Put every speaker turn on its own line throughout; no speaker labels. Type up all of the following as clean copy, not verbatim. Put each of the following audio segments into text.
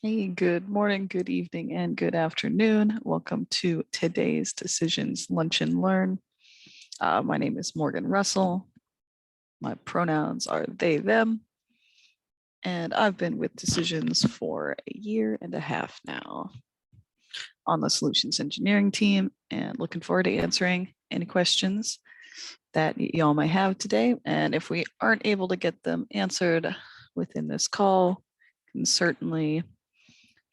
Hey, good morning, good evening, and good afternoon. Welcome to today's Decisions Lunch and Learn. My name is Morgan Russell. My pronouns are they, them, and I've been with Decisions for a year and a half now on the solutions engineering team, and looking forward to answering any questions that y'all might have today. And if we aren't able to get them answered within this call, can certainly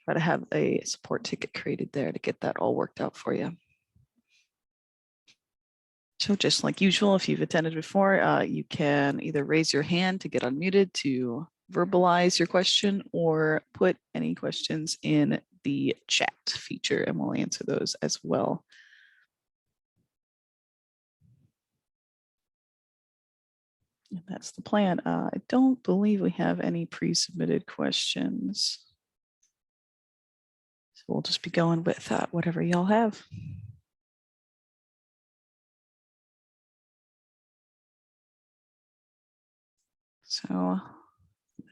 try to have a support ticket created there to get that all worked out for you. So just like usual, if you've attended before, you can either raise your hand to get unmuted to verbalize your question or put any questions in the chat feature and we'll answer those as well. And that's the plan. I don't believe we have any pre-submitted questions. So we'll just be going with whatever y'all have. So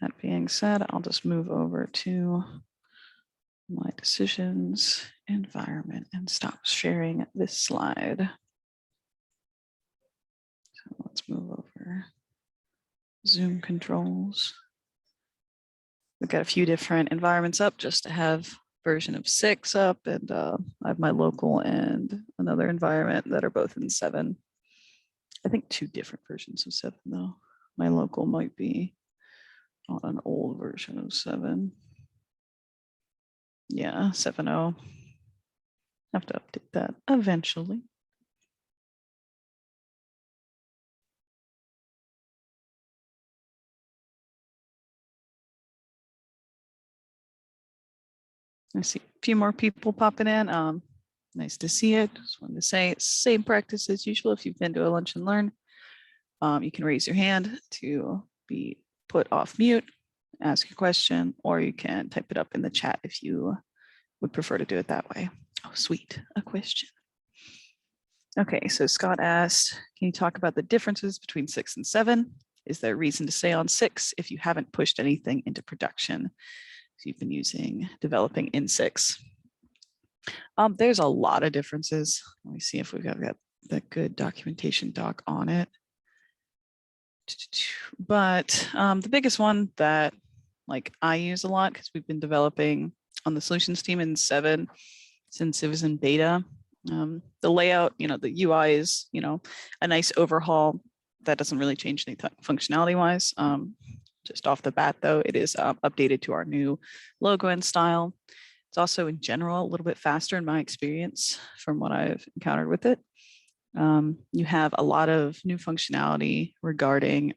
that being said, I'll just move over to my decisions environment and stop sharing this slide. So let's move over. Zoom controls. We've got a few different environments up just to have version of 6 up, and I have my local and another environment that are both in 7. I think 2 different versions of 7 though. My local might be on an old version of 7. Yeah, 7.0. Have to update that eventually. I see a few more people popping in. Nice to see it. Just wanted to say, same practice as usual. If you've been to a lunch and learn, you can raise your hand to be put off mute, ask your question, or you can type it up in the chat if you would prefer to do it that way. Oh, sweet, a question. Okay, so Scott asked, can you talk about the differences between 6 and 7? Is there a reason to stay on 6 if you haven't pushed anything into production? So you've been developing in 6. There's a lot of differences. Let me see if we've got the good documentation doc on it. But the biggest one that I use a lot, because we've been developing on the solutions team in 7 since it was in beta. The layout, the UI is, a nice overhaul that doesn't really change any functionality wise. Just off the bat, though, it is updated to our new logo and style. It's also in general a little bit faster in my experience from what I've encountered with it. You have a lot of new functionality regarding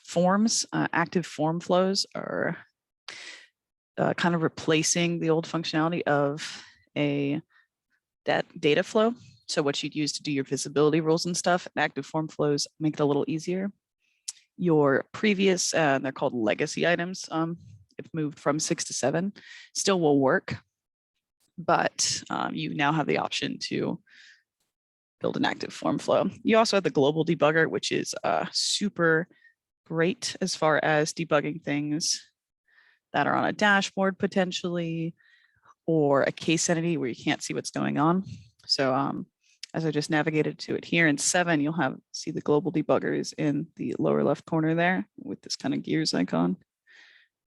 forms. Active form flows are kind of replacing the old functionality of that data flow. So what you'd use to do your visibility rules and stuff, active form flows make it a little easier. Your previous, they're called legacy items, if moved from 6 to 7, still will work, but you now have the option to build an active form flow. You also have the global debugger, which is super great as far as debugging things that are on a dashboard potentially, or a case entity where you can't see what's going on. So as I just navigated to it here in 7, you'll see the global debugger is in the lower left corner there with this kind of gears icon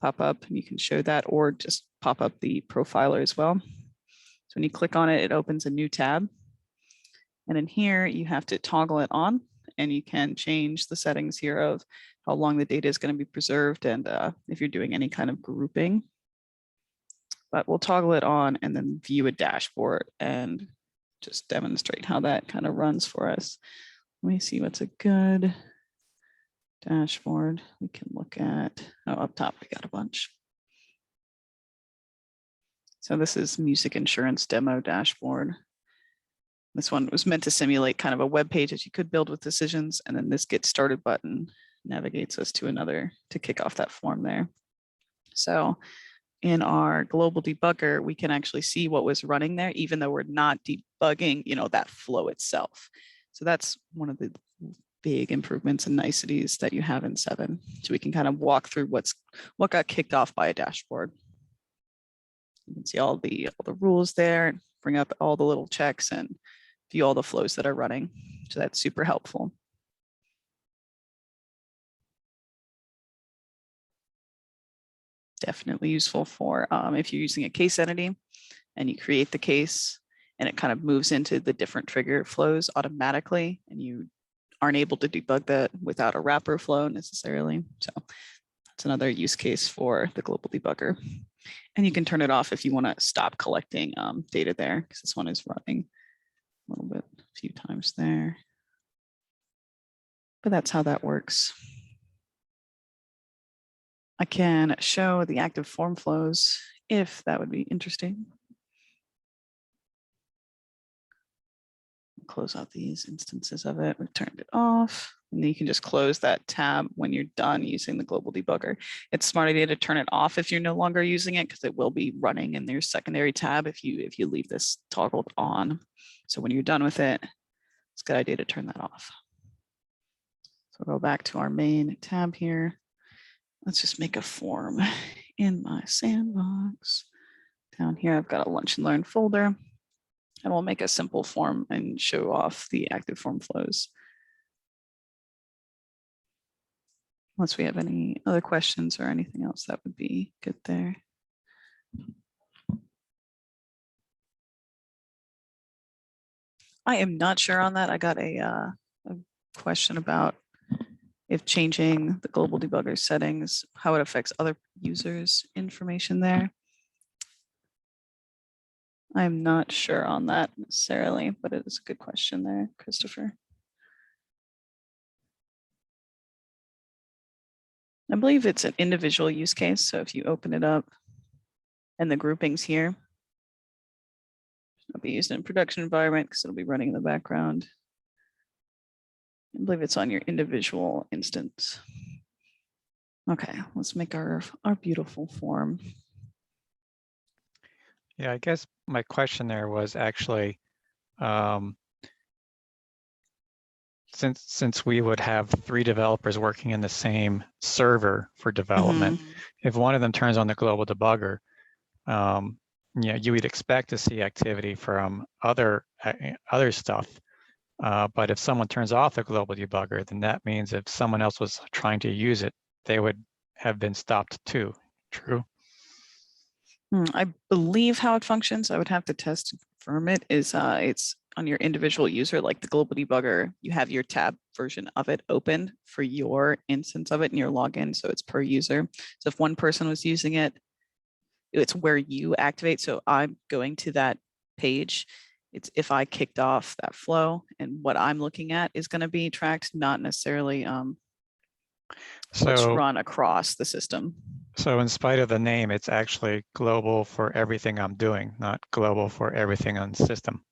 pop up, and you can show that or just pop up the profiler as well. So when you click on it, it opens a new tab. And in here, you have to toggle it on, and you can change the settings here of how long the data is going to be preserved and if you're doing any kind of grouping. But we'll toggle it on and then view a dashboard and just demonstrate how that kind of runs for us. Let me see what's a good dashboard we can look at. Oh, up top, we got a bunch. So this is music insurance demo dashboard. This one was meant to simulate kind of a web page that you could build with decisions. And then this get started button navigates us to another to kick off that form there. So in our global debugger, we can actually see what was running there, even though we're not debugging, that flow itself. So that's one of the big improvements and niceties that you have in 7. So we can kind of walk through what got kicked off by a dashboard. You can see all the rules there, bring up all the little checks and view all the flows that are running. So that's super helpful. Definitely useful for if you're using a case entity and you create the case and it kind of moves into the different trigger flows automatically, and you aren't able to debug that without a wrapper flow necessarily. So that's another use case for the global debugger. And you can turn it off if you want to stop collecting data there, because this one is running a little bit, a few times there. But that's how that works. I can show the active form flows if that would be interesting. Close out these instances of it. We've turned it off. And then you can just close that tab when you're done using the global debugger. It's a smart idea to turn it off if you're no longer using it, because it will be running in their secondary tab if you leave this toggled on. So when you're done with it, it's a good idea to turn that off. So we'll go back to our main tab here. Let's just make a form in my sandbox. Down here, I've got a lunch and learn folder. And we'll make a simple form and show off the active form flows. Unless we have any other questions or anything else, that would be good there. I am not sure on that. I got a question about if changing the global debugger settings, how it affects other users' information there. I'm not sure on that necessarily, but it is a good question there, Christopher. I believe it's an individual use case. So if you open it up and the groupings here, it'll be used in production environment because it'll be running in the background. I believe it's on your individual instance. Okay, let's make our beautiful form.
Yeah, I guess my question there was actually, since we would have 3 developers working in the same server for development, if one of them turns on the global debugger, yeah, you would expect to see activity from other stuff. But if someone turns off the global debugger, then that means if someone else was trying to use it, they would have been stopped too. True?
I believe how it functions, I would have to test and confirm it, is it's on your individual user, like the global debugger, you have your tab version of it open for your instance of it and your login. So it's per user. So if one person was using it, it's where you activate. So I'm going to that page. It's if I kicked off that flow, and what I'm looking at is going to be tracked, not necessarily what's run across the system.
So in spite of the name, it's actually global for everything I'm doing, not global for everything on the system.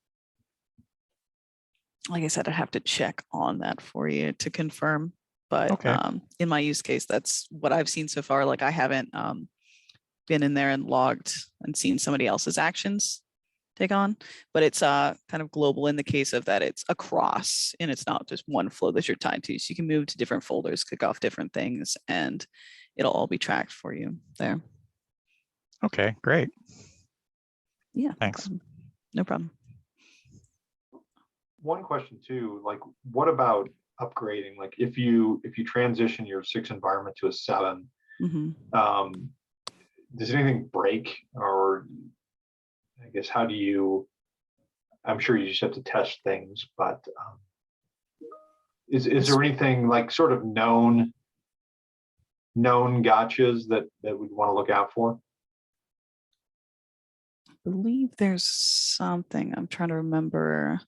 Like I said, I have to check on that for you to confirm. But
okay.
In my use case, that's what I've seen so far. Like I haven't been in there and logged and seen somebody else's actions take on, but it's kind of global in the case of that it's across and it's not just one flow that you're tied to. So you can move to different folders, click off different things, and it'll all be tracked for you there.
Okay, great.
Yeah.
Thanks.
No problem.
One question too, like what about upgrading? Like if you transition your 6 environment to a 7, does anything break, or I guess how do you, I'm sure you just have to test things, but is there anything like sort of known gotchas that we'd want to look out for?
I believe there's something, I'm trying to remember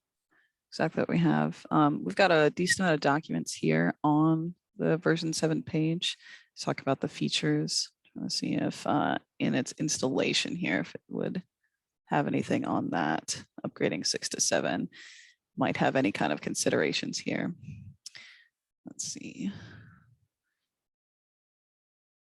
exactly what we have. We've got a decent amount of documents here on the version 7 page. Let's talk about the features. Trying to see if in its installation here, if it would have anything on that. Upgrading 6 to 7 might have any kind of considerations here. Let's see.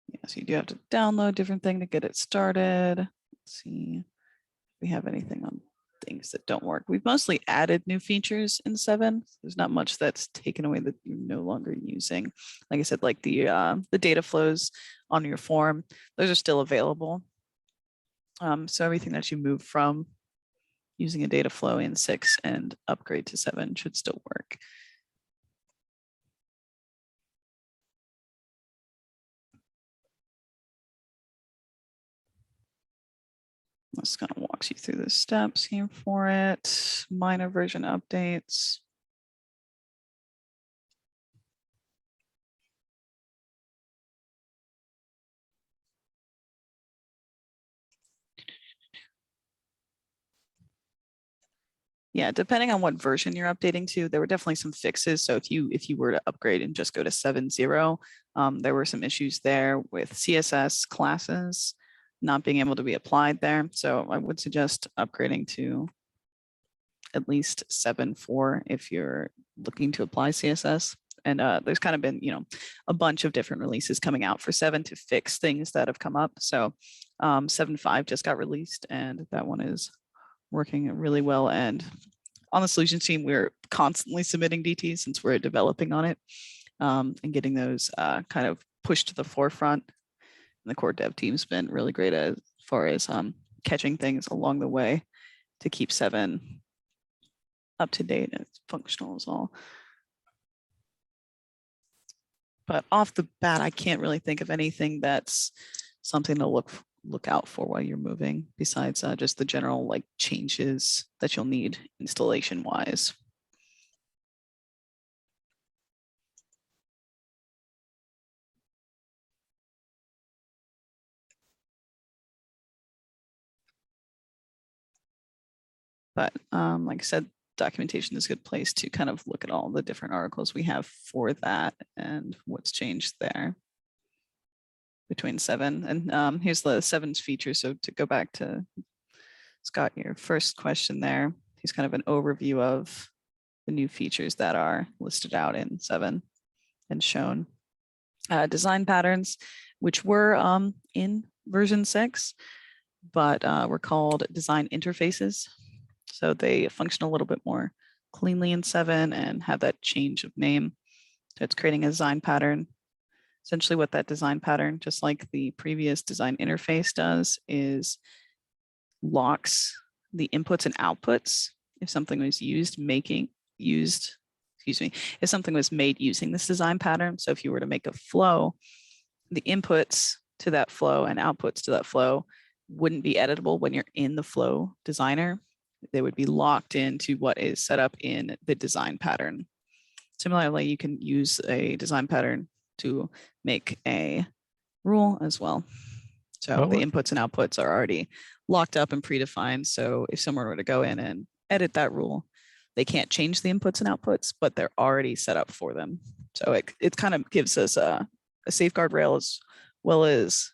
Yeah, so you do have to download different thing to get it started. Let's see if we have anything on things that don't work. We've mostly added new features in 7. There's not much that's taken away that you're no longer using. Like I said, like the data flows on your form, those are still available. So everything that you move from using a data flow in 6 and upgrade to 7 should still work. This kind of walks you through the steps here for it. Minor version updates. Yeah, depending on what version you're updating to, there were definitely some fixes. So if you were to upgrade and just go to 7.0, there were some issues there with CSS classes not being able to be applied there. So I would suggest upgrading to at least 7.4 if you're looking to apply CSS. And there's kind of been, a bunch of different releases coming out for 7 to fix things that have come up. So 7.5 just got released, and that one is working really well. And on the solutions team, we're constantly submitting DTs since we're developing on it, and getting those kind of pushed to the forefront. And the core dev team's been really great as far as catching things along the way to keep 7 up to date and functional as all. But off the bat, I can't really think of anything that's something to look out for while you're moving, besides just the general like changes that you'll need installation wise. But like I said, documentation is a good place to kind of look at all the different articles we have for that and what's changed there between 7. And here's the 7's feature. So to go back to Scott, your first question there, here's kind of an overview of the new features that are listed out in 7 and shown. Design patterns, which were in version 6, but were called design interfaces. So they function a little bit more cleanly in 7 and have that change of name. So it's creating a design pattern. Essentially what that design pattern, just like the previous design interface does, is locks the inputs and outputs if something was if something was made using this design pattern. So if you were to make a flow, the inputs to that flow and outputs to that flow wouldn't be editable when you're in the flow designer. They would be locked into what is set up in the design pattern. Similarly, you can use a design pattern to make a rule as well. So the inputs and outputs are already locked up and predefined. So if someone were to go in and edit that rule, they can't change the inputs and outputs, but they're already set up for them. So it kind of gives us a safeguard rail, as well as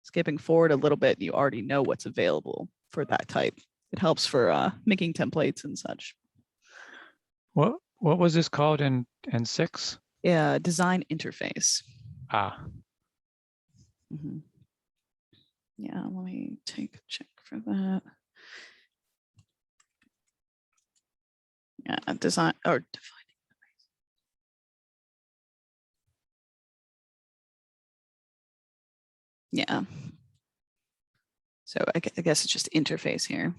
skipping forward a little bit. You already know what's available for that type. It helps for making templates and such.
What was this called in 6?
Yeah, design interface.
Ah.
Mm-hmm. Yeah, let me take a check for that. Yeah, design or defining. Yeah. So I guess it's just interface here.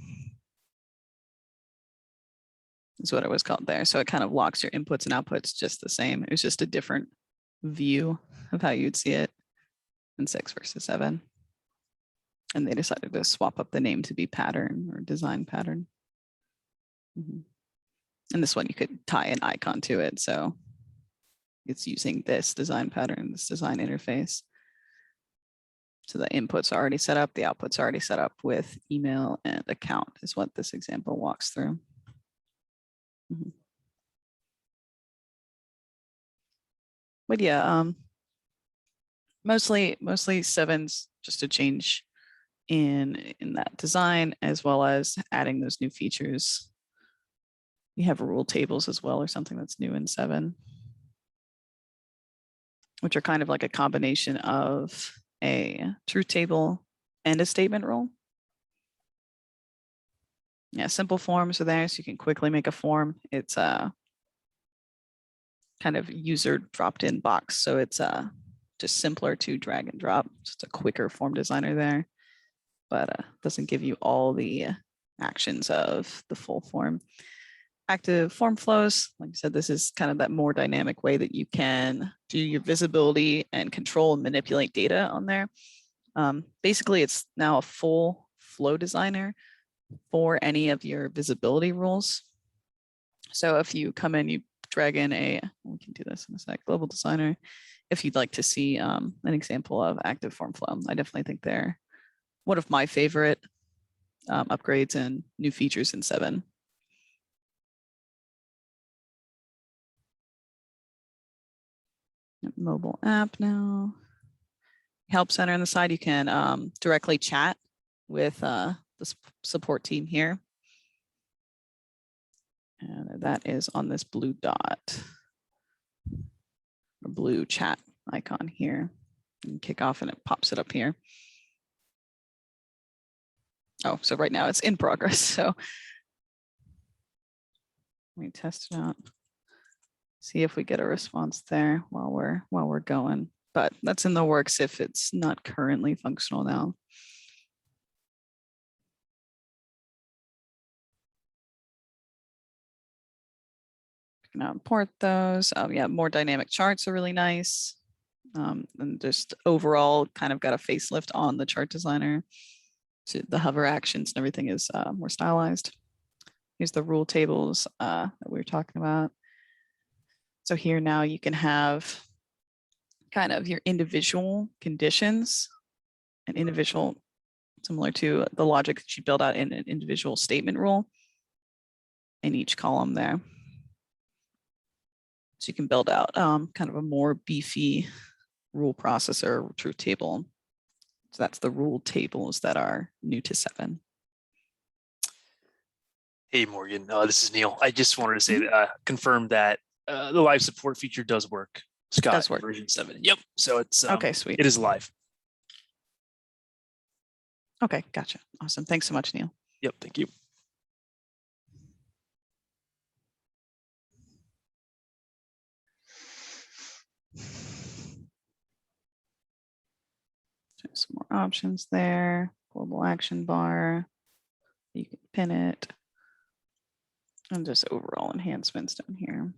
Is what it was called there. So it kind of locks your inputs and outputs just the same. It was just a different view of how you'd see it in 6 versus 7. And they decided to swap up the name to be pattern or design pattern. Mm-hmm. And this one you could tie an icon to it. So it's using this design pattern, this design interface. So the inputs are already set up, the outputs are already set up with email and account is what this example walks through. Mm-hmm. But yeah, mostly 7's just a change in that design, as well as adding those new features. You have rule tables as well, or something that's new in 7, which are kind of like a combination of a truth table and a statement rule. Yeah, simple forms are there, so you can quickly make a form. It's a kind of user dropped in box, so it's just simpler to drag and drop. Just a quicker form designer there. but doesn't give you all the actions of the full form. Active form flows, like I said, this is kind of that more dynamic way that you can do your visibility and control and manipulate data on there. Basically, it's now a full flow designer for any of your visibility rules. So if you come in, you drag in we can do this in a sec, global designer. If you'd like to see an example of active form flow, I definitely think they're one of my favorite upgrades and new features in 7. Mobile app now. Help center on the side, you can directly chat with the support team here. And that is on this blue dot, or blue chat icon here. You can kick off and it pops it up here. Oh, so right now it's in progress. So let me test it out. See if we get a response there while we're going. But that's in the works if it's not currently functional now. Now import those. Yeah, more dynamic charts are really nice. And just overall kind of got a facelift on the chart designer. So the hover actions and everything is more stylized. Here's the rule tables that we were talking about. So here now you can have kind of your individual conditions and individual, similar to the logic that you build out in an individual statement rule in each column there. So you can build out kind of a more beefy rule processor truth table. So that's the rule tables that are new to 7.
Hey, Morgan, this is Neil. I just wanted to say that, confirm that the live support feature does work. Scott,
Does work.
version 7. Yep. So it's
Okay, sweet.
It is live.
Okay, gotcha. Awesome. Thanks so much, Neil.
Yep. Thank you.
Some more options there. Global action bar. You can pin it. And just overall enhancements down here.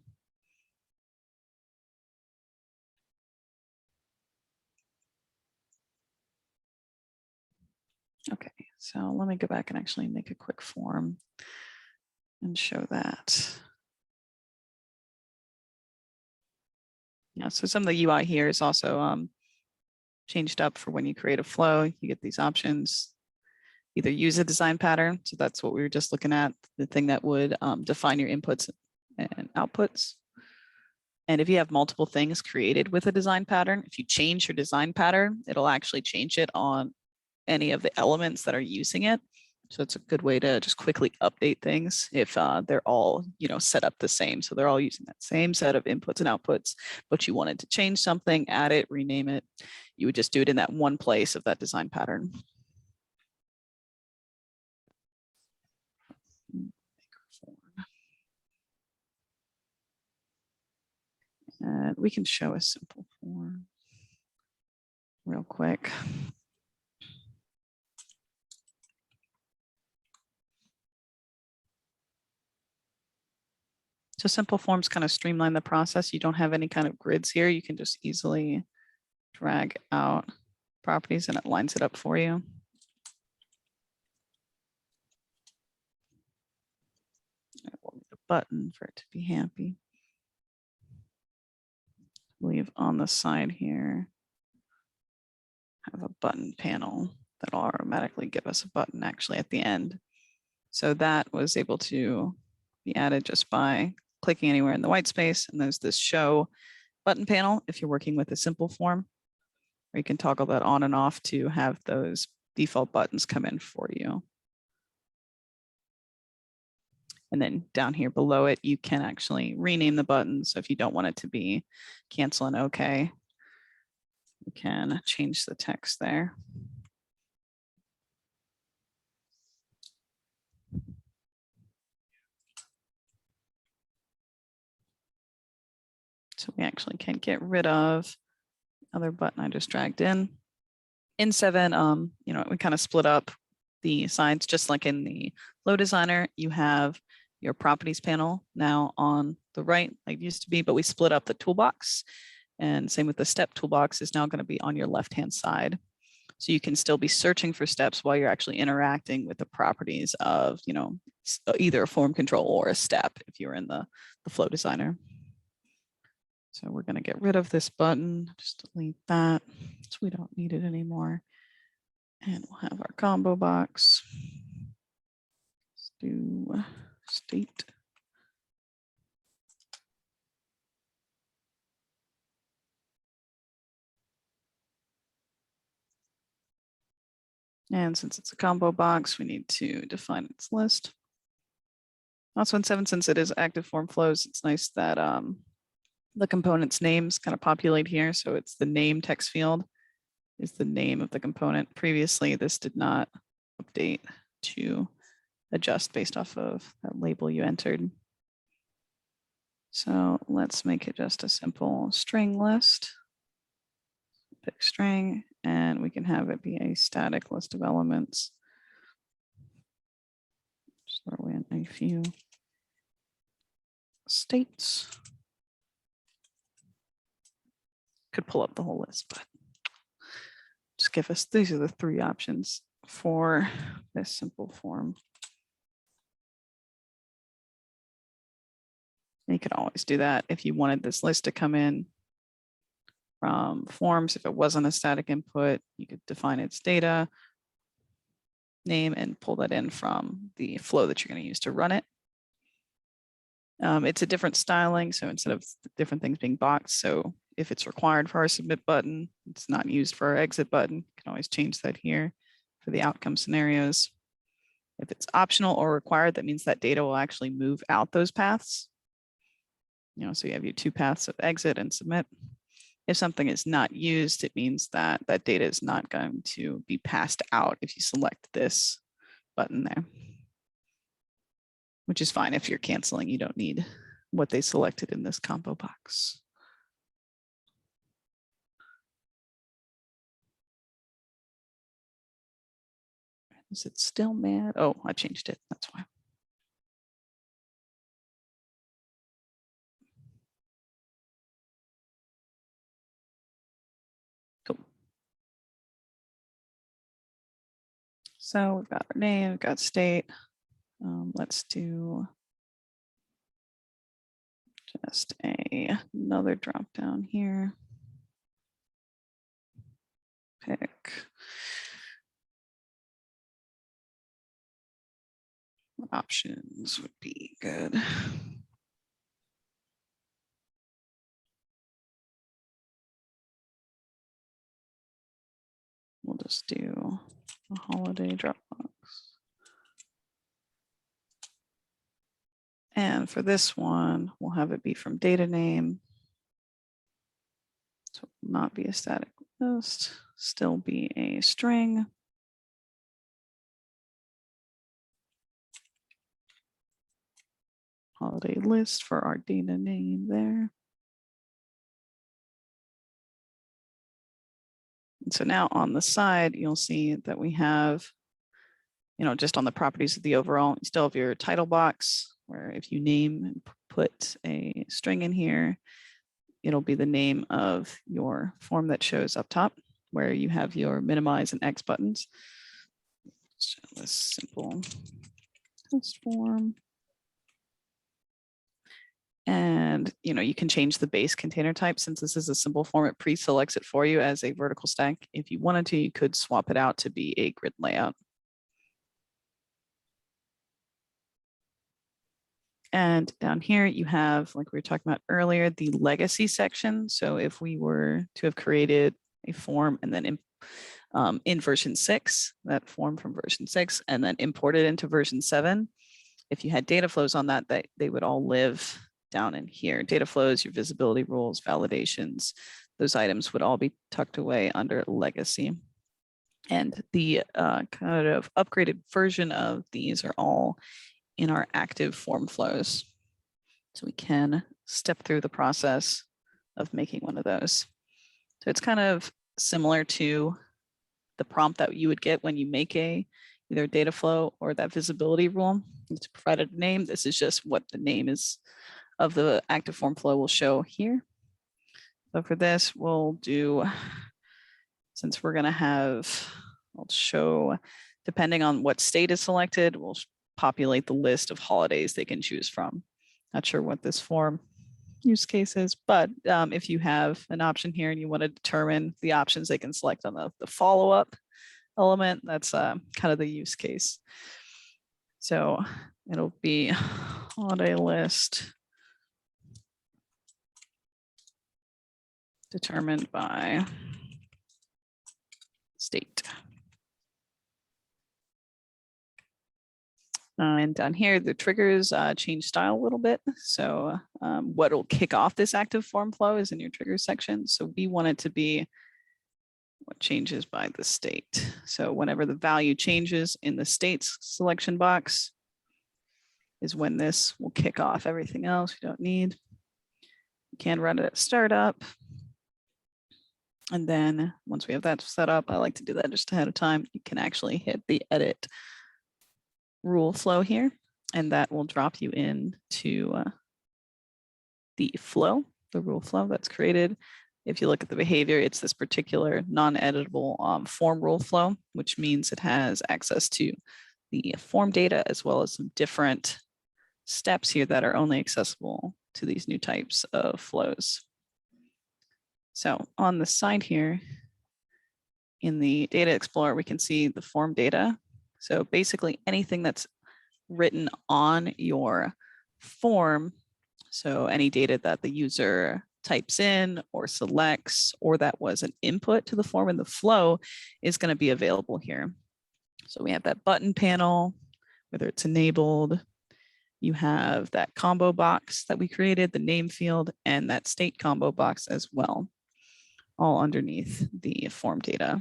Okay, so let me go back and actually make a quick form and show that. Yeah, so some of the UI here is also changed up for when you create a flow. You get these options. Either use a design pattern, so that's what we were just looking at, the thing that would define your inputs and outputs. And if you have multiple things created with a design pattern, if you change your design pattern, it'll actually change it on any of the elements that are using it. So it's a good way to just quickly update things if they're all, set up the same. So they're all using that same set of inputs and outputs, but you wanted to change something, add it, rename it. You would just do it in that one place of that design pattern. And we can show a simple form real quick. So simple forms kind of streamline the process. You don't have any kind of grids here. You can just easily drag out properties and it lines it up for you. We'll need a button for it to be happy. Leave on the side here, have a button panel that'll automatically give us a button actually at the end. So that was able to be added just by clicking anywhere in the white space. And there's this show button panel if you're working with a simple form, or you can toggle that on and off to have those default buttons come in for you. And then down here below it, you can actually rename the button. So if you don't want it to be cancel and OK, you can change the text there. So we actually can get rid of the other button I just dragged in. In 7, you know, we kind of split up the sides, just like in the Flow Designer. You have your properties panel now on the right, like it used to be, but we split up the toolbox. And same with the step toolbox is now going to be on your left-hand side. So you can still be searching for steps while you're actually interacting with the properties of, you know, either a form control or a step if you're in the Flow Designer. So we're going to get rid of this button, just delete that, so we don't need it anymore. And we'll have our combo box. Let's do state. And since it's a combo box, we need to define its list. Also in 7, since it is active form flows, it's nice that the component's names kind of populate here. So it's the name text field is the name of the component. Previously, this did not update to adjust based off of that label you entered. So let's make it just a simple string list. Pick string, and we can have it be a static list of elements. Just throw in a few states. Could pull up the whole list, but just give us, these are the 3 options for this simple form. And you could always do that if you wanted this list to come in from forms. If it wasn't a static input, you could define its data name and pull that in from the flow that you're going to use to run it. It's a different styling, so instead of different things being boxed, so if it's required for our submit button, it's not used for our exit button. You can always change that here for the outcome scenarios. If it's optional or required, that means that data will actually move out those paths. You know, so you have your 2 paths of exit and submit. If something is not used, it means that that data is not going to be passed out if you select this button there, which is fine. If you're canceling, you don't need what they selected in this combo box. Is it still mad? Oh, I changed it. That's why. Cool. So we've got our name, we've got state. Let's do just another drop down here. Pick what options would be good. We'll just do a holiday Dropbox. And for this one, we'll have it be from data name. So it will not be a static list, still be a string. Holiday list for our data name there. And so now on the side, you'll see that we have, you know, just on the properties of the overall, you still have your title box, where if you name and put a string in here, it'll be the name of your form that shows up top, where you have your minimize and X buttons. So this simple test form. And, you know, you can change the base container type. Since this is a simple form, it pre-selects it for you as a vertical stack. If you wanted to, you could swap it out to be a grid layout. And down here you have, like we were talking about earlier, the legacy section. So if we were to have created a form and then in version 6, that form from version 6, and then imported into version 7, if you had data flows on that, they would all live down in here. Data flows, your visibility rules, validations, those items would all be tucked away under legacy. And the kind of upgraded version of these are all in our active form flows. So we can step through the process of making one of those. So it's kind of similar to the prompt that you would get when you make either data flow or that visibility rule. It's provided a name. This is just what the name is of the active form flow will show here. So for this, we'll do, since we're gonna have, I'll show, depending on what state is selected, we'll populate the list of holidays they can choose from. Not sure what this form use case is, but if you have an option here and you want to determine the options they can select on the follow-up element, that's kind of the use case. So it'll be holiday list determined by state. And down here, the triggers change style a little bit. So what will kick off this active form flow is in your triggers section. So we want it to be what changes by the state. So whenever the value changes in the states selection box is when this will kick off. Everything else you don't need. You can run it at startup. And then once we have that set up, I like to do that just ahead of time. You can actually hit the edit rule flow here, and that will drop you into the flow, the rule flow that's created. If you look at the behavior, it's this particular non-editable form rule flow, which means it has access to the form data as well as some different steps here that are only accessible to these new types of flows. So on the side here, in the Data Explorer, we can see the form data. So basically anything that's written on your form, so any data that the user types in or selects, or that was an input to the form in the flow, is going to be available here. So we have that button panel, whether it's enabled. You have that combo box that we created, the name field, and that state combo box as well, all underneath the form data.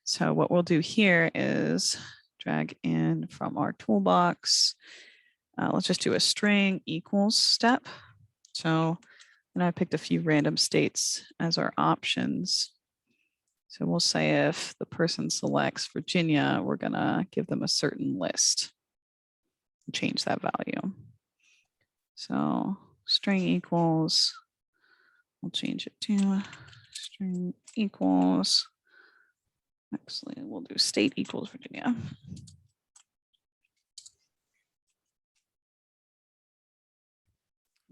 So what we'll do here is drag in from our toolbox. Let's just do a string equals step. So, and I picked a few random states as our options. So we'll say if the person selects Virginia, we're gonna give them a certain list. Change that value. So string equals, we'll change it to string equals. Actually, we'll do state equals Virginia.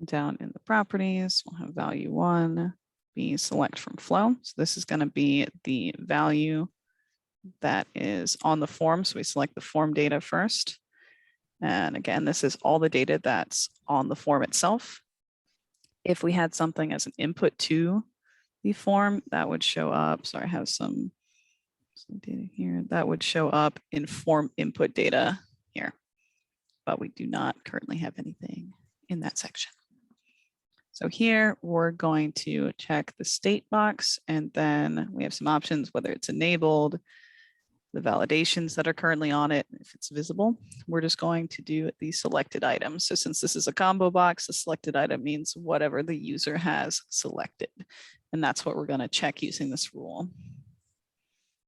Down in the properties, we'll have value 1 be select from flow. So this is going to be the value that is on the form. So we select the form data first. And again, this is all the data that's on the form itself. If we had something as an input to the form, that would show up. Sorry, I have some data here that would show up in form input data here, but we do not currently have anything in that section. So here we're going to check the state box, and then we have some options, whether it's enabled, the validations that are currently on it, if it's visible. We're just going to do the selected item. So since this is a combo box, the selected item means whatever the user has selected. And that's what we're going to check using this rule.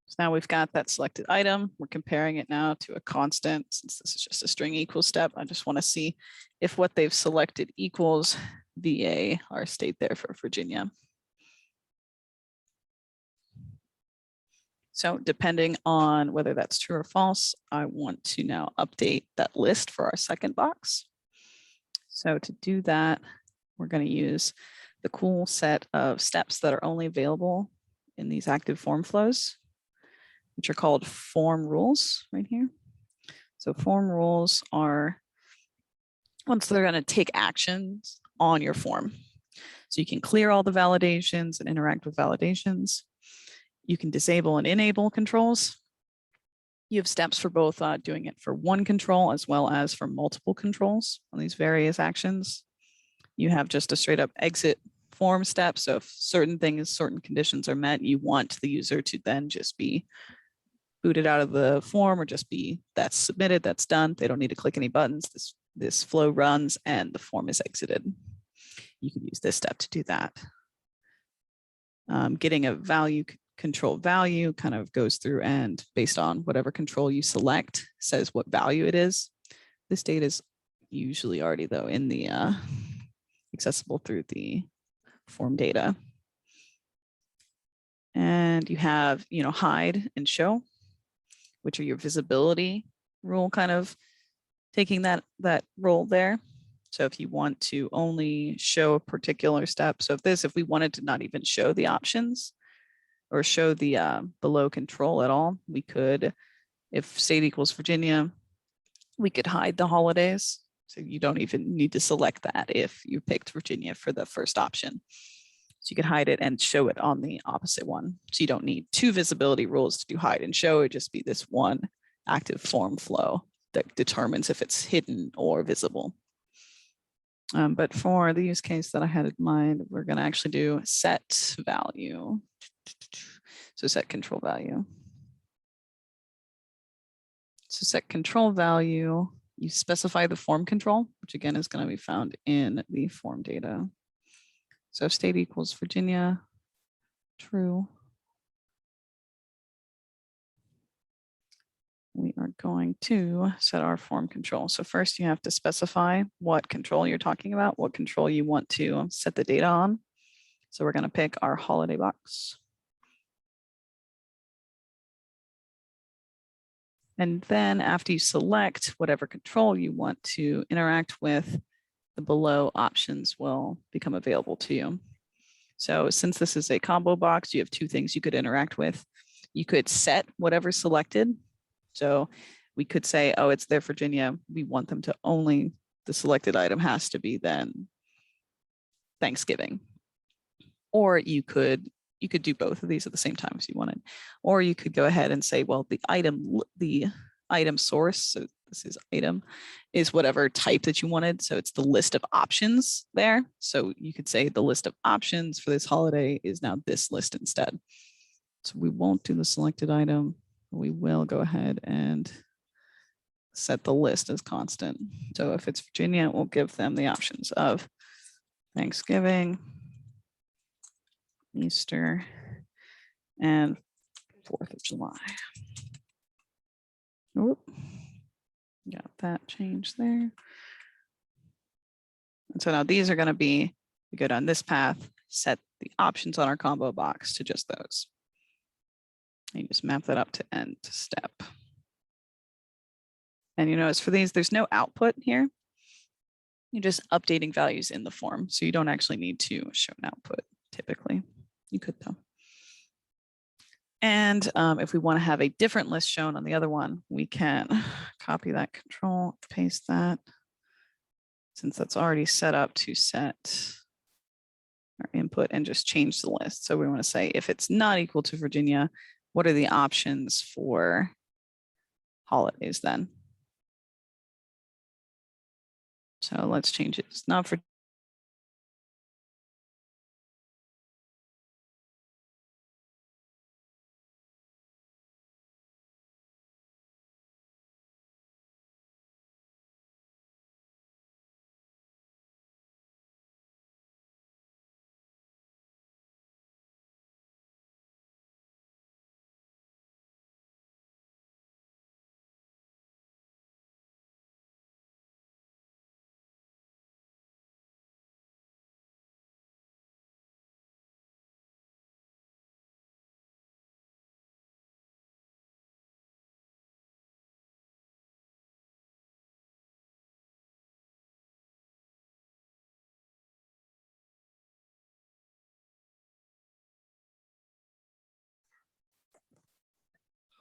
So now we've got that selected item. We're comparing it now to a constant. Since this is just a string equals step, I just want to see if what they've selected equals VA, our state there for Virginia. So depending on whether that's true or false, I want to now update that list for our second box. So to do that, we're going to use the cool set of steps that are only available in these active form flows, which are called form rules right here. So form rules are once they're going to take actions on your form. So you can clear all the validations and interact with validations. You can disable and enable controls. You have steps for both doing it for one control as well as for multiple controls on these various actions. You have just a straight up exit form step. So if certain things, certain conditions are met, you want the user to then just be booted out of the form or just be that's submitted, that's done. They don't need to click any buttons. This flow runs and the form is exited. You can use this step to do that. Getting a value control value kind of goes through and based on whatever control you select says what value it is. This data is usually already though in the accessible through the form data. And you have, hide and show, which are your visibility rule kind of taking that role there. So if you want to only show a particular step, so if we wanted to not even show the options or show the below control at all, we could, if state equals Virginia, we could hide the holidays. So you don't even need to select that if you picked Virginia for the first option. So you could hide it and show it on the opposite one. So you don't need two visibility rules to do hide and show. It would just be this one active form flow that determines if it's hidden or visible. But for the use case that I had in mind, we're going to actually do set value. So set control value. So set control value, you specify the form control, which again is going to be found in the form data. So if state equals Virginia, true. We are going to set our form control. So first you have to specify what control you're talking about, what control you want to set the data on. So we're going to pick our holiday box. And then after you select whatever control you want to interact with, the below options will become available to you. So since this is a combo box, you have two things you could interact with. You could set whatever's selected. So we could say, oh, it's there, Virginia. We want them to only, the selected item has to be then Thanksgiving. Or you could do both of these at the same time if you wanted. Or you could go ahead and say, well, the item source, so this is item, is whatever type that you wanted. So it's the list of options there. So you could say the list of options for this holiday is now this list instead. So we won't do the selected item. We will go ahead and set the list as constant. So if it's Virginia, we'll give them the options of Thanksgiving, Easter, and 4th of July. Oop. Got that change there. And so now these are going to be, we go down this path, set the options on our combo box to just those. And you just map that up to end step. And you notice for these, there's no output here. You're just updating values in the form. So you don't actually need to show an output typically. You could though. And if we want to have a different list shown on the other one, we can copy that control, paste that, since that's already set up to set our input and just change the list. So we want to say if it's not equal to Virginia, what are the options for holidays then? So let's change it. It's not for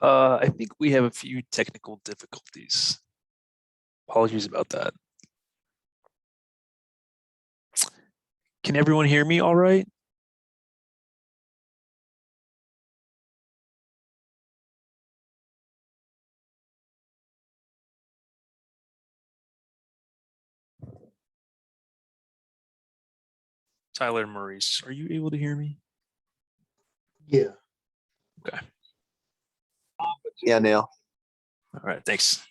I think we have a few technical difficulties. Apologies about that. Can everyone hear me all right? Tyler and Maurice, are you able to hear me?
Yeah.
Okay.
Yeah, Neil.
All right, thanks.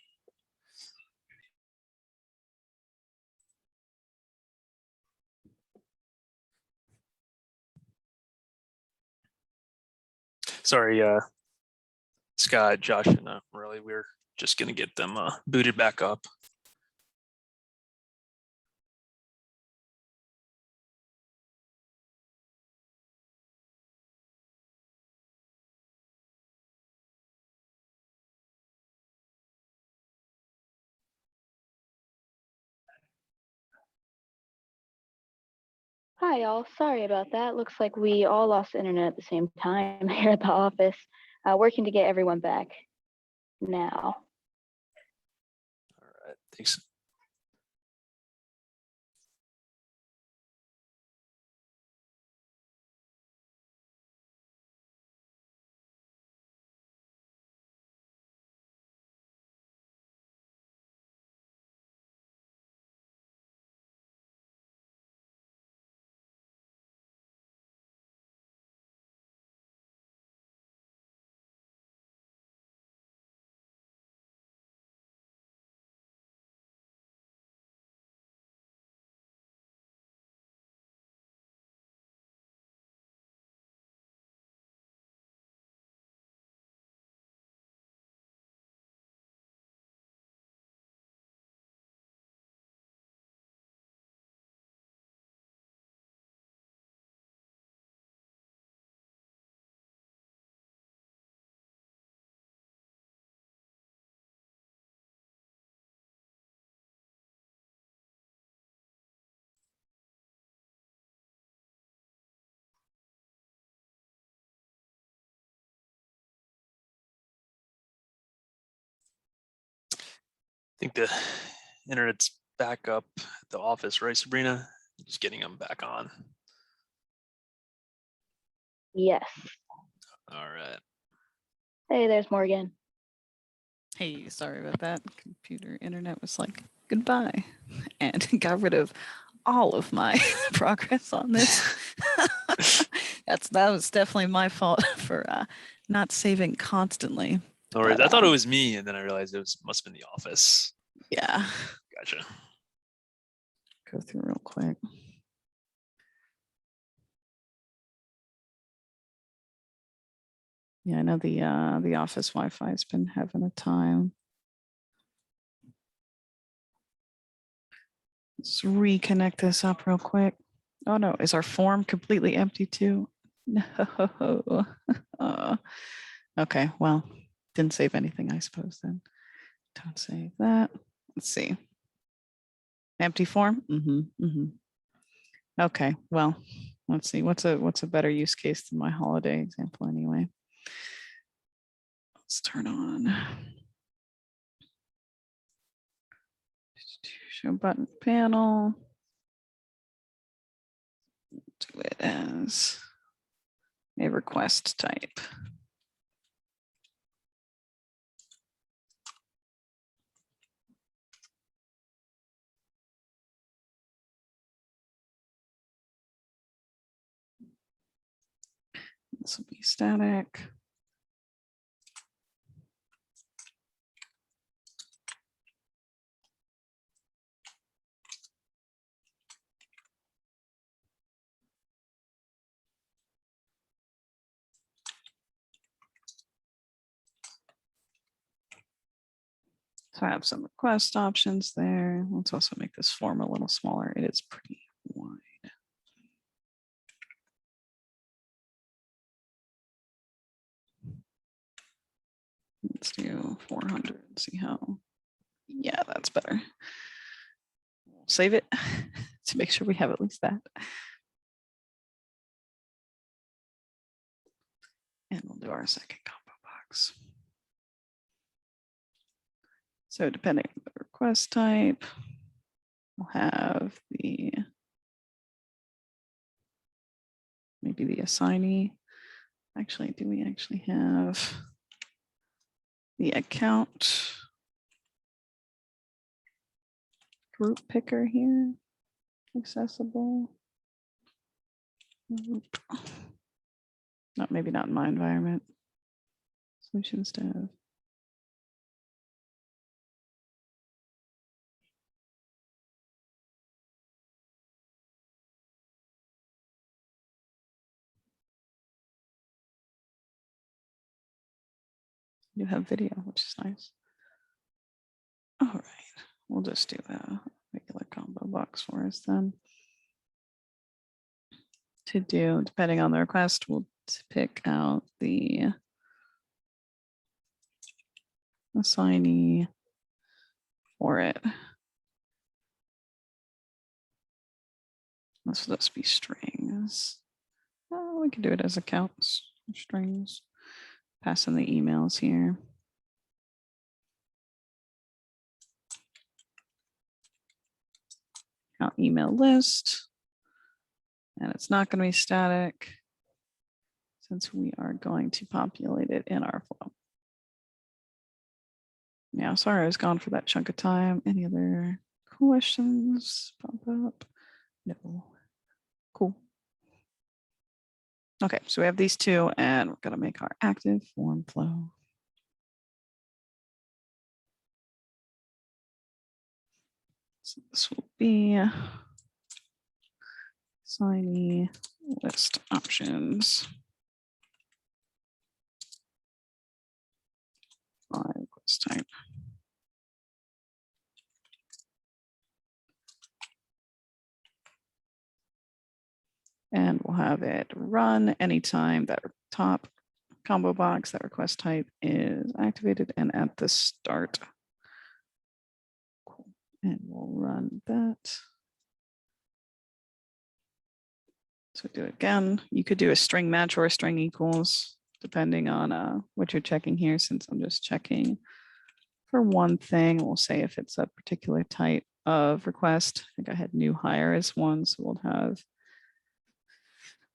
Sorry, Scott, Josh, and Morelli, we're just gonna get them booted back up.
Hi, all. Sorry about that. Looks like we all lost internet at the same time here at the office. Working to get everyone back now.
All right, thanks. I think the internet's back up at the office, right, Sabrina? Just getting them back on.
Yes.
All right.
Hey, there's Morgan.
Hey, sorry about that. Computer internet was like, goodbye, and got rid of all of my progress on this. That was definitely my fault for not saving constantly.
No worries.
But,
I thought it was me, and then I realized it must have been the office.
Yeah.
Gotcha.
Go through real quick. Yeah, I know the office Wi-Fi has been having a time. Let's reconnect this up real quick. Oh no, is our form completely empty too? No. Okay, well, didn't save anything, I suppose then. Don't save that. Let's see. Empty form? Okay, well, let's see. What's a better use case than my holiday example anyway? Let's turn on show button panel. Do it as a request type. This will be static. So I have some request options there. Let's also make this form a little smaller. It is pretty wide. Let's do 400 and see how. Yeah, that's better. We'll save it to make sure we have at least that. And we'll do our second combo box. So depending on the request type, we'll have maybe the assignee. Actually, do we actually have the account group picker here accessible? Nope. No, maybe not in my environment. Solutions dev. You have video, which is nice. All right, we'll just do the regular combo box for us then. To do, depending on the request, we'll pick out the assignee for it. This will just be strings. We can do it as accounts, strings. Pass in the emails here. Account email list. And it's not going to be static since we are going to populate it in our flow. Yeah, sorry I was gone for that chunk of time. Any other questions pop up? No. Cool. Okay, so we have these two and we're going to make our active form flow. So this will be assignee list options. Request type. And we'll have it run anytime that top combo box, that request type is activated and at the start. Cool. And we'll run that. So do it again. You could do a string match or a string equals, depending on what you're checking here, since I'm just checking for one thing. We'll say if it's a particular type of request. I think I had new hire as one, so we'll have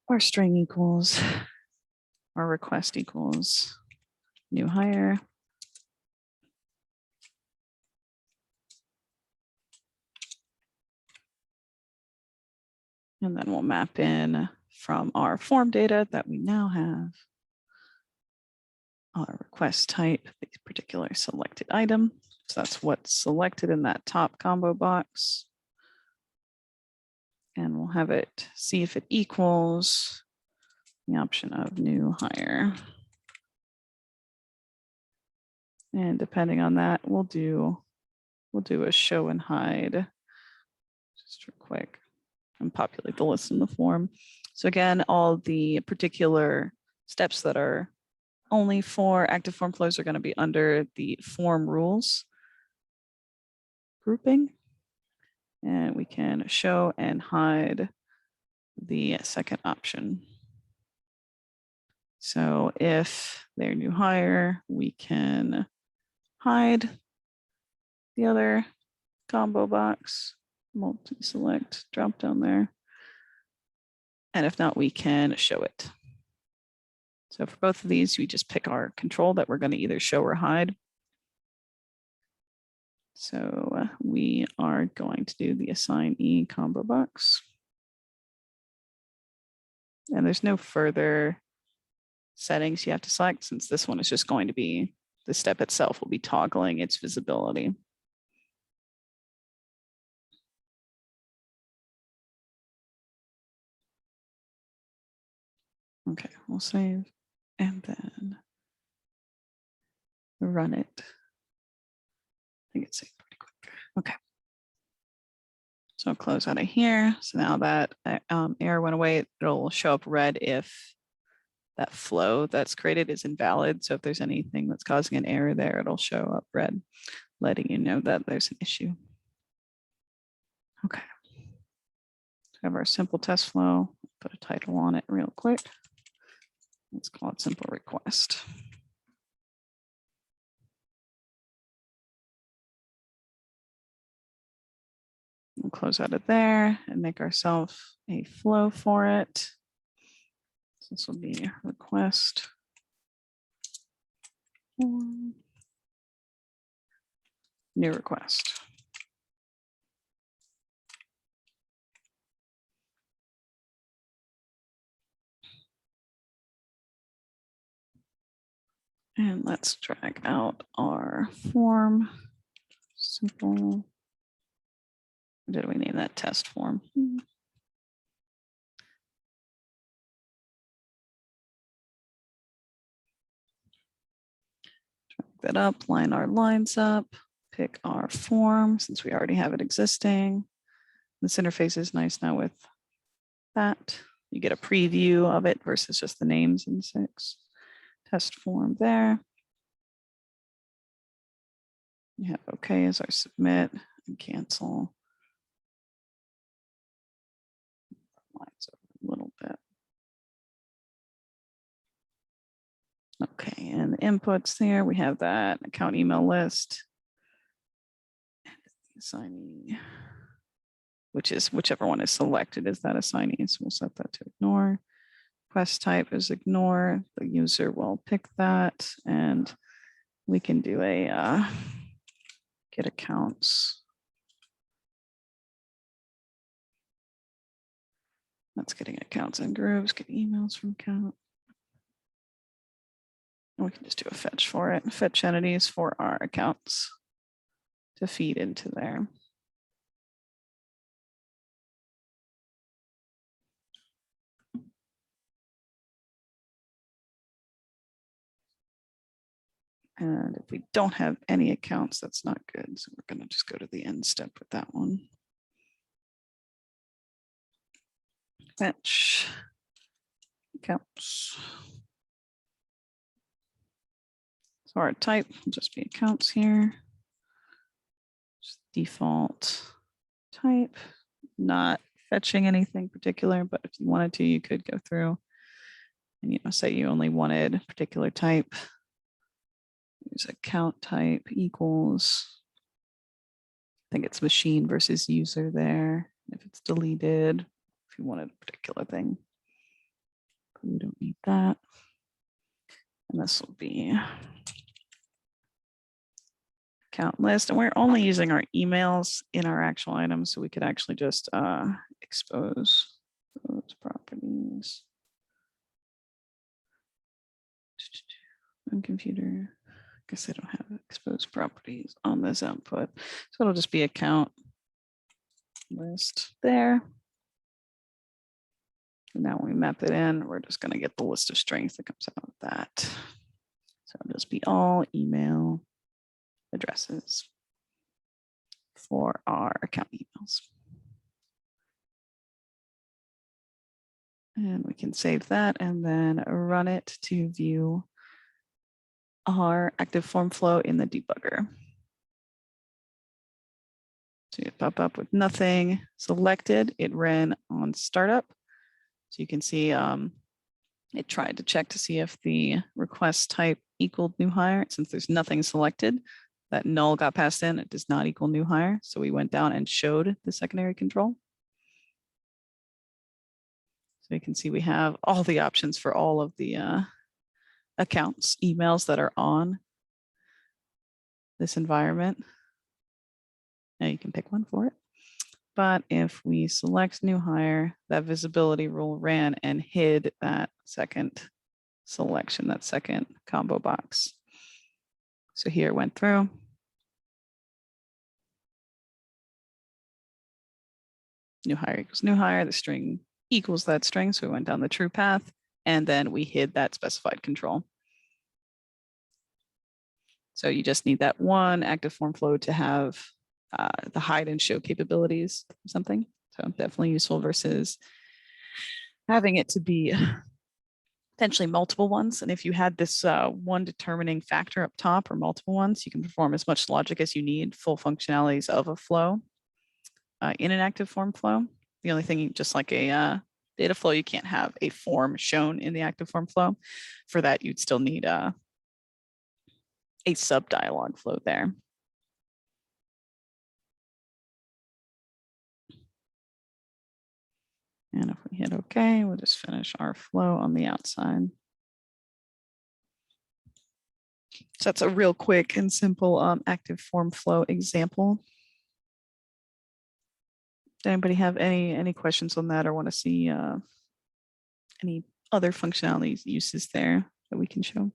our string equals, our request equals new hire. And then we'll map in from our form data that we now have our request type, the particular selected item. So that's what's selected in that top combo box. And we'll have it see if it equals the option of new hire. And depending on that, we'll do a show and hide just real quick and populate the list in the form. So again, all the particular steps that are only for active form flows are going to be under the form rules grouping. And we can show and hide the second option. So if they're new hire, we can hide the other combo box, multi-select, drop down there. And if not, we can show it. So for both of these, we just pick our control that we're going to either show or hide. So we are going to do the assignee combo box. And there's no further settings you have to select, since this one is just going to be, the step itself will be toggling its visibility. Okay, we'll save and then run it. I think it's saved pretty quick. Okay. So I'll close out of here. So now that error went away, it'll show up red if that flow that's created is invalid. So if there's anything that's causing an error there, it'll show up red, letting you know that there's an issue. Okay. So we have our simple test flow. Put a title on it real quick. Let's call it simple request. We'll close out of there and make ourselves a flow for it. So this will be request form, new request. And let's drag out our form. Simple. Or did we name that test form? that up, line our lines up, pick our form since we already have it existing. This interface is nice now with that. You get a preview of it versus just the names in 6. Test form there. You have OK as our submit and cancel. Lines over a little bit. Okay, and the inputs there, we have that account email list. Assignee, which is whichever one is selected is that assignee. So we'll set that to ignore. Request type is ignore. The user will pick that, and we can do a get accounts. That's getting accounts and groups, get emails from account. And we can just do a fetch for it. Fetch entities for our accounts to feed into there. And if we don't have any accounts, that's not good. So we're going to just go to the end step with that one. Fetch accounts. So our type will just be accounts here. Just default type, not fetching anything particular, but if you wanted to, you could go through and say you only wanted a particular type. Use account type equals, I think it's machine versus user there. If it's deleted, if you wanted a particular thing, we don't need that. And this will be account list. And we're only using our emails in our actual items, so we could actually just expose those properties. On computer. I guess I don't have exposed properties on this output. So it'll just be account list there. And now when we map it in, we're just going to get the list of strings that comes out of that. So it'll just be all email addresses for our account emails. And we can save that and then run it to view our active form flow in the debugger. So you pop up with nothing selected. It ran on startup. So you can see it tried to check to see if the request type equaled new hire. Since there's nothing selected, that null got passed in. It does not equal new hire. So we went down and showed the secondary control. So you can see we have all the options for all of the accounts, emails that are on this environment. Now you can pick one for it. But if we select new hire, that visibility rule ran and hid that second selection, that second combo box. So here it went through. New hire equals new hire, the string equals that string. So we went down the true path and then we hid that specified control. So you just need that one active form flow to have the hide and show capabilities or something. So definitely useful versus having it to be potentially multiple ones. And if you had this one determining factor up top or multiple ones, you can perform as much logic as you need, full functionalities of a flow in an active form flow. The only thing, just like a data flow, you can't have a form shown in the active form flow. For that, you'd still need a sub dialog flow there. And if we hit OK, we'll just finish our flow on the outside. So that's a real quick and simple active form flow example. Does anybody have any questions on that or want to see any other functionalities uses there that we can show?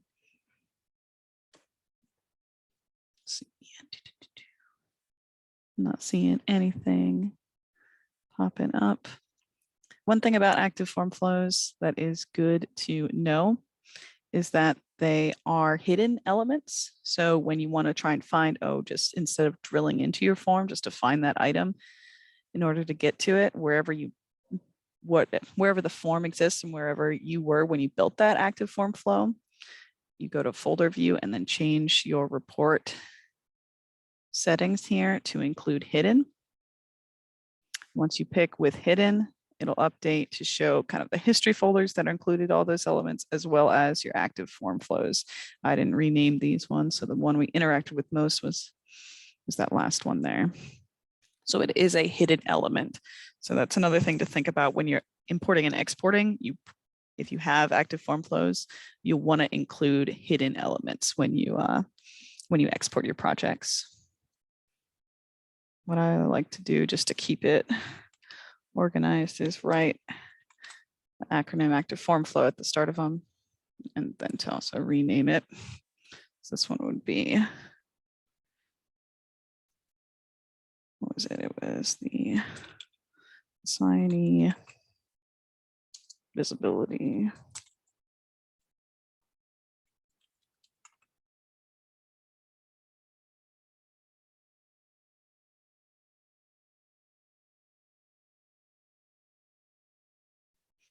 Not seeing anything popping up. One thing about active form flows that is good to know is that they are hidden elements. So when you want to try and find, just instead of drilling into your form, just to find that item in order to get to it, wherever the form exists and wherever you were when you built that active form flow, you go to folder view and then change your report settings here to include hidden. Once you pick with hidden, it'll update to show kind of the history folders that are included all those elements, as well as your active form flows. I didn't rename these ones. So the one we interacted with most was that last one there. So it is a hidden element. So that's another thing to think about when you're importing and exporting. If you have active form flows, you'll want to include hidden elements when you export your projects. What I like to do just to keep it organized is write the acronym active form flow at the start of them, and then to also rename it. So this one would be, what was it? It was the assignee visibility.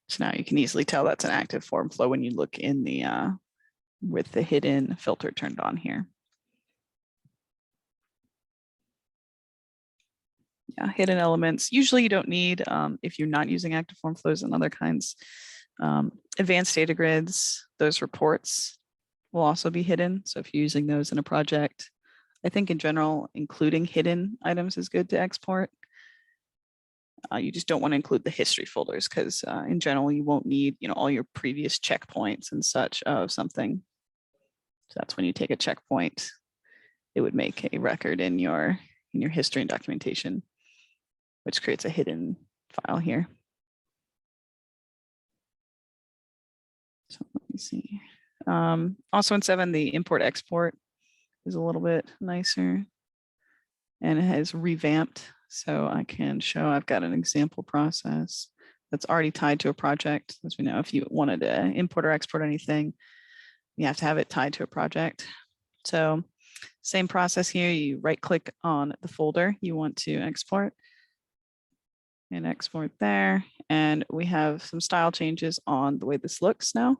So now you can easily tell that's an active form flow when you look in the with the hidden filter turned on here. Yeah, hidden elements. Usually you don't need, if you're not using active form flows and other kinds, advanced data grids, those reports will also be hidden. So if you're using those in a project, I think in general, including hidden items is good to export. You just don't want to include the history folders because in general, you won't need, all your previous checkpoints and such of something. So that's when you take a checkpoint, it would make a record in your history and documentation, which creates a hidden file here. So let me see. Also in 7, the import export is a little bit nicer and it has revamped. So I can show I've got an example process that's already tied to a project. As we know, if you wanted to import or export anything, you have to have it tied to a project. So same process here, you right click on the folder you want to export and export there. And we have some style changes on the way this looks now.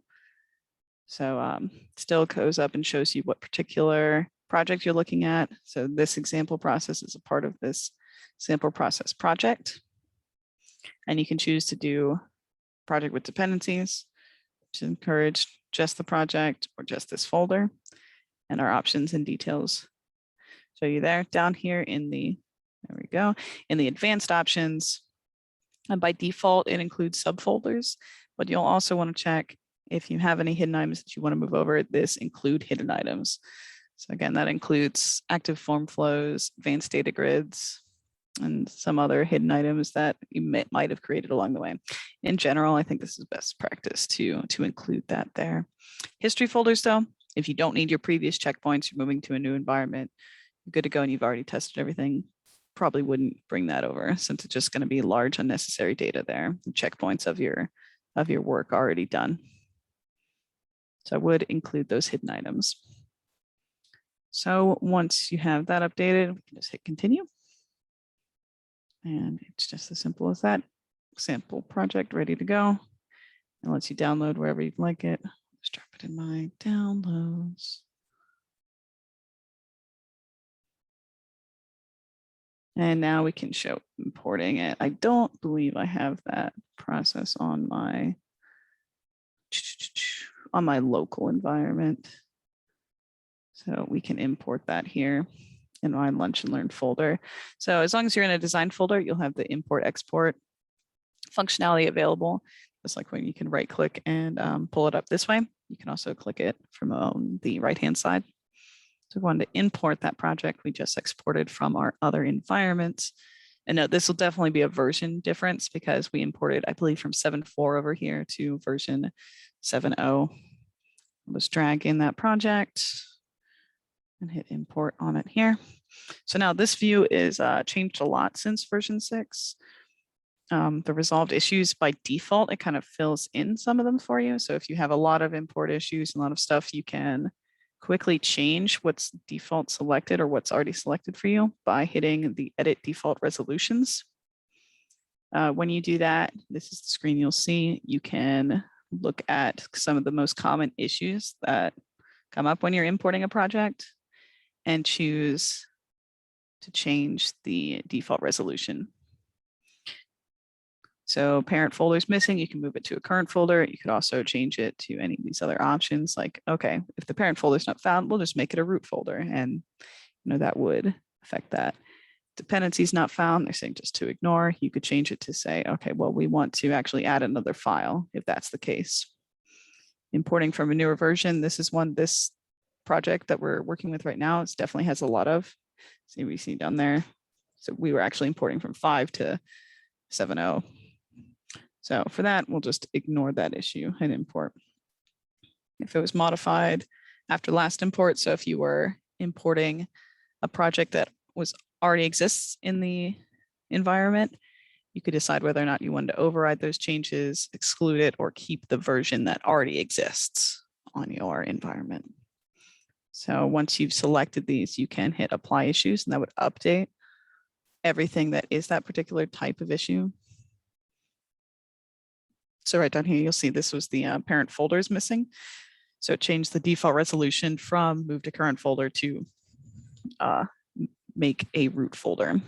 So still goes up and shows you what particular project you're looking at. So this example process is a part of this sample process project. And you can choose to do project with dependencies, to encourage just the project or just this folder. And our options and details show you there. Down here in the, there we go, in the advanced options, and by default, it includes subfolders, but you'll also want to check if you have any hidden items that you want to move over, this include hidden items. So again, that includes active form flows, advanced data grids, and some other hidden items that you might have created along the way. In general, I think this is best practice to include that there. History folders though, if you don't need your previous checkpoints, you're moving to a new environment, you're good to go and you've already tested everything, probably wouldn't bring that over since it's just going to be large unnecessary data there, the checkpoints of your work already done. So I would include those hidden items. So once you have that updated, we can just hit continue. And it's just as simple as that. Sample project ready to go. It lets you download wherever you'd like it. Just drop it in my downloads. And now we can show importing it. I don't believe I have that process on my local environment. So we can import that here in my lunch and learn folder. So as long as you're in a design folder, you'll have the import export functionality available. Just like when you can right click and pull it up this way. You can also click it from the right-hand side. So we wanted to import that project we just exported from our other environments. And note, this will definitely be a version difference because we imported, I believe, from 7.4 over here to version 7.0. I'll just drag in that project and hit import on it here. So now this view is changed a lot since version 6. the resolved issues by default, it kind of fills in some of them for you. So if you have a lot of import issues, a lot of stuff, you can quickly change what's default selected or what's already selected for you by hitting the edit default resolutions. When you do that, this is the screen you'll see. You can look at some of the most common issues that come up when you're importing a project and choose to change the default resolution. So parent folder is missing, you can move it to a current folder. You could also change it to any of these other options. Like, okay, if the parent folder is not found, we'll just make it a root folder, and that would affect that. Dependencies not found, they're saying just to ignore. You could change it to say, okay, well, we want to actually add another file if that's the case. Importing from a newer version, this project that we're working with right now, it definitely has a lot of, see what you see down there. So we were actually importing from 5 to 7.0. So for that, we'll just ignore that issue and import. If it was modified after last import, so if you were importing a project that already exists in the environment, you could decide whether or not you wanted to override those changes, exclude it, or keep the version that already exists on your environment. So once you've selected these, you can hit apply issues, and that would update everything that is that particular type of issue. So right down here, you'll see this was the parent folder is missing. So it changed the default resolution from move to current folder to make a root folder.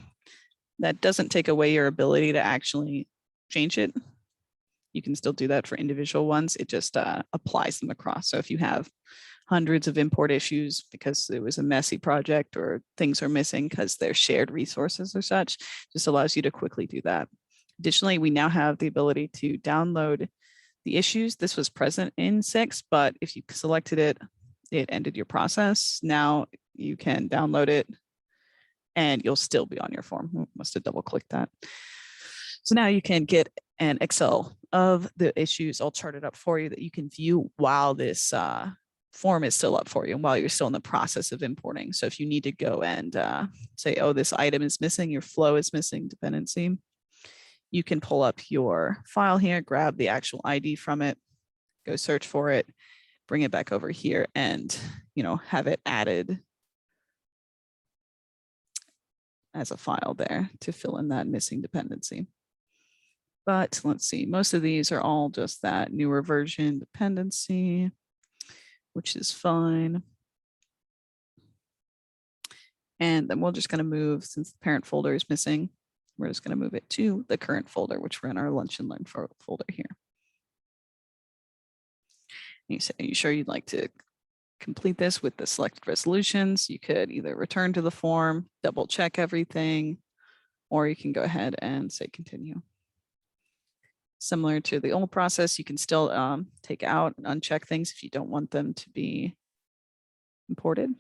That doesn't take away your ability to actually change it. You can still do that for individual ones. It just applies them across. So if you have hundreds of import issues because it was a messy project or things are missing because they're shared resources or such, just allows you to quickly do that. Additionally, we now have the ability to download the issues. This was present in 6, but if you selected it, it ended your process. Now you can download it and you'll still be on your form. Must have double clicked that. So now you can get an Excel of the issues all charted up for you that you can view while this form is still up for you and while you're still in the process of importing. So if you need to go and say, oh, this item is missing, your flow is missing dependency, you can pull up your file here, grab the actual ID from it, go search for it, bring it back over here and, have it added as a file there to fill in that missing dependency. But let's see, most of these are all just that newer version dependency, which is fine. And then we're just going to move, since the parent folder is missing, we're just going to move it to the current folder, which we're in our lunch and learn folder here. And you say, are you sure you'd like to complete this with the selected resolutions? You could either return to the form, double check everything, or you can go ahead and say continue. Similar to the old process, you can still take out and uncheck things if you don't want them to be imported,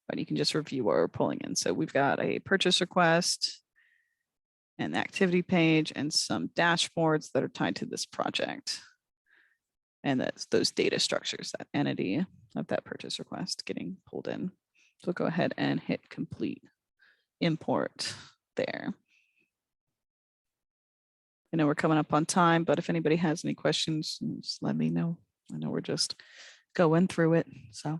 but you can just review what we're pulling in. So we've got a purchase request, an activity page, and some dashboards that are tied to this project. And that's those data structures, that entity of that purchase request getting pulled in. So go ahead and hit complete import there. I know we're coming up on time, but if anybody has any questions, just let me know. I know we're just going through it, so.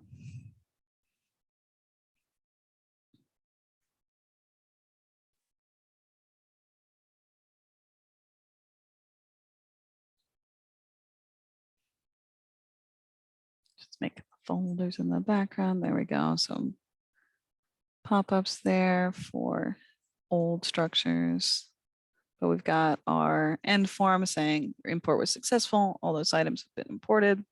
Just make folders in the background. There we go. Some pop-ups there for old structures. But we've got our end form saying your import was successful. All those items have been imported.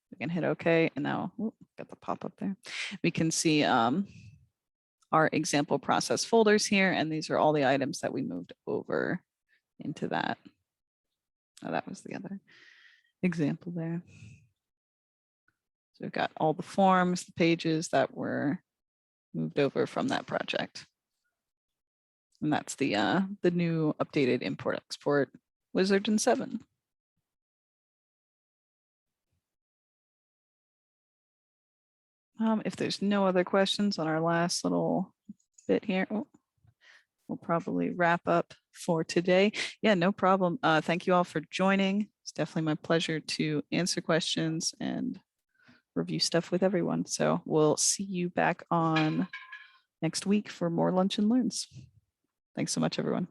We can hit OK. And now, got the pop-up there. We can see our example process folders here. And these are all the items that we moved over into that. Oh, that was the other example there. So we've got all the forms, the pages that were moved over from that project. And that's the new updated import export wizard in 7. If there's no other questions on our last little bit here, we'll probably wrap up for today. Yeah, no problem. Thank you all for joining. It's definitely my pleasure to answer questions and review stuff with everyone. So we'll see you back on next week for more Lunch and Learns. Thanks so much, everyone.